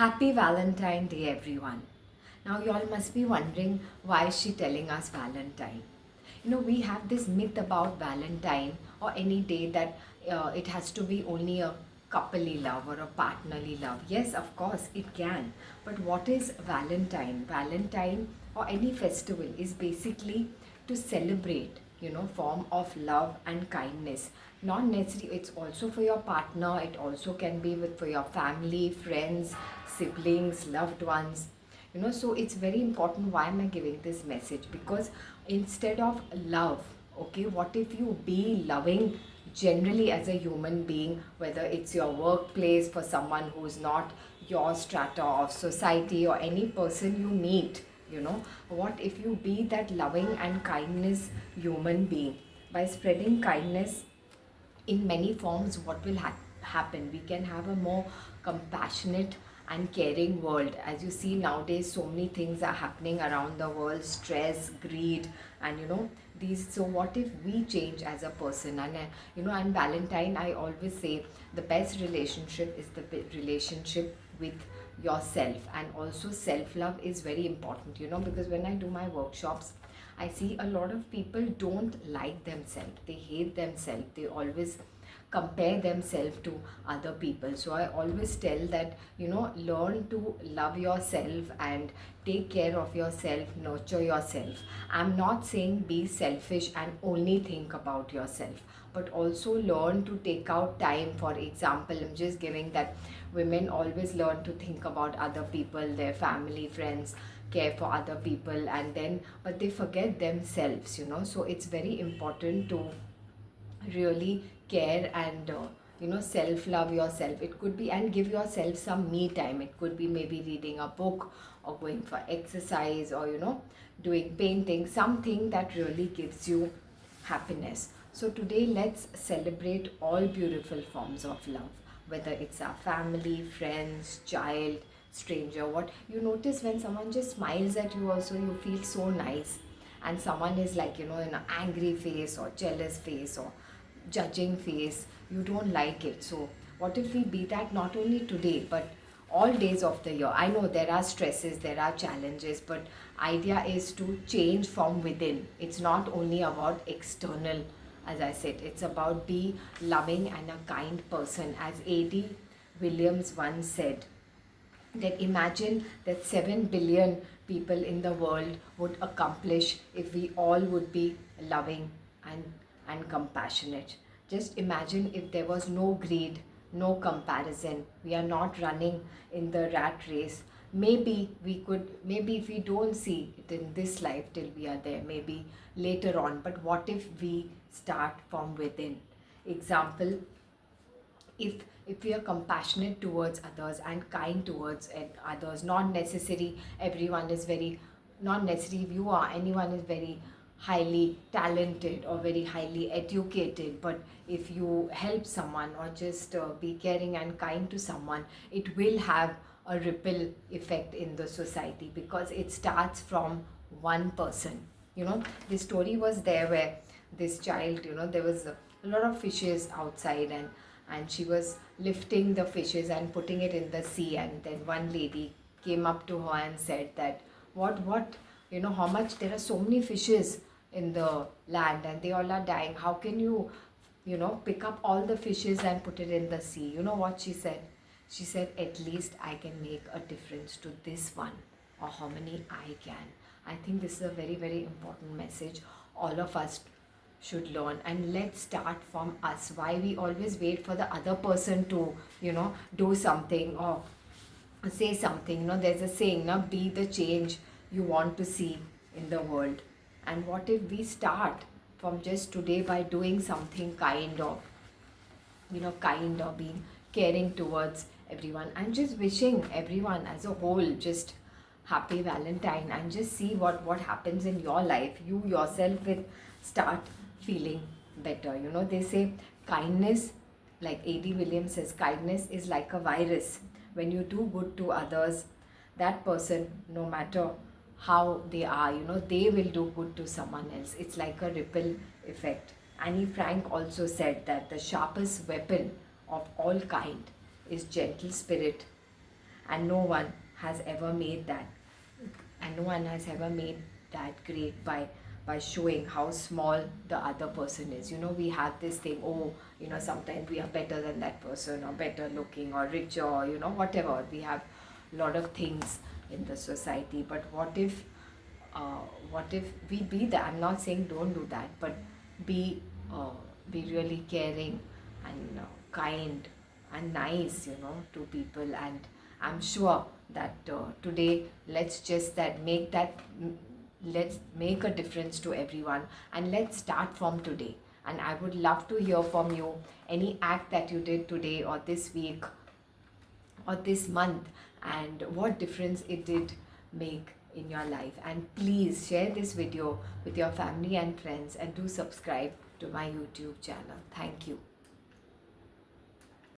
Happy Valentine Day, everyone. Now, you all must be wondering why is she telling us Valentine? We have this myth about Valentine or any day that it has to be only a couplely love or a partnerly love. Yes, of course, it can. But what is Valentine? Valentine or any festival is basically to celebrate, form of love and kindness. Not necessarily, it's also for your partner, it also can be with for your family, friends, siblings, loved ones. So it's very important. Why am I giving this message? Because instead of love, okay, what if you be loving generally as a human being, whether it's your workplace for someone who's not your strata of society or any person you meet, what if you be that loving and kindness human being? By spreading kindness in many forms, what will happen? We can have a more compassionate and caring world. As you see nowadays, so many things are happening around the world: stress, greed, and these. So what if we change as a person? And and Valentine, I always say the best relationship is the relationship with yourself. And also self love is very important, because when I do my workshops, I see a lot of people don't like themselves. They hate themselves. They always compare themselves to other people. So I always tell that, learn to love yourself and take care of yourself, nurture yourself. I'm not saying be selfish and only think about yourself, but also learn to take out time. For example, I'm just giving that women always learn to think about other people, their family, friends, care for other people, and then but they forget themselves. So it's very important to really care and self love yourself. It could be, and give yourself some me time. It could be maybe reading a book or going for exercise, or doing painting, something that really gives you happiness. So today let's celebrate all beautiful forms of love, whether it's our family, friends, child, stranger. What you notice when someone just smiles at you, also you feel so nice. And someone is like, in an angry face or jealous face or judging face, you don't like it. So what if we be that not only today but all days of the year? I know there are stresses, there are challenges, but idea is to change from within. It's not only about external. As I said, it's about be loving and a kind person. As A.D. Williams once said, that imagine that 7 billion people in the world would accomplish if we all would be loving and compassionate. Just imagine if there was no greed, no comparison. We are not running in the rat race. Maybe we could, maybe if we don't see it in this life till we are there, maybe later on. But what if we start from within? Example, if we are compassionate towards others and kind towards others, not necessary everyone is very, not necessary if you are, anyone is very highly talented or very highly educated, but if you help someone or just be caring and kind to someone, it will have a ripple effect in the society, because it starts from one person. This story was there where this child, there was a lot of fishes outside, and she was lifting the fishes and putting it in the sea. And then one lady came up to her and said that, what how much, there are so many fishes in the land and they all are dying. How can you pick up all the fishes and put it in the sea? You know what she said? She said, at least I can make a difference to this one, or how many I can. I think this is a very, very important message all of us should learn. And let's start from us. Why we always wait for the other person to do something or say something? There's a saying, be the change you want to see in the world. And what if we start from just today by doing something kind, or kind, or being caring towards everyone, and just wishing everyone as a whole just happy Valentine, and just see what happens in your life. You yourself will start feeling better. They say kindness, like A.D. Williams says, kindness is like a virus. When you do good to others, that person, no matter how they are, they will do good to someone else. It's like a ripple effect. Annie Frank also said that the sharpest weapon of all kind is gentle spirit and no one has ever made that, and no one has ever made that great by showing how small the other person is. We have this thing, oh, sometimes we are better than that person, or better looking, or richer, or whatever. We have a lot of things in the society. But uh, what if we be that? I'm not saying don't do that, but be uh, be really caring and kind and nice, to people. And I'm sure that today, let's make a difference to everyone, and let's start from today. And I would love to hear from you any act that you did today, or this week, or this month, and what difference it did make in your life. And please share this video with your family and friends, and do subscribe to my YouTube channel. Thank you.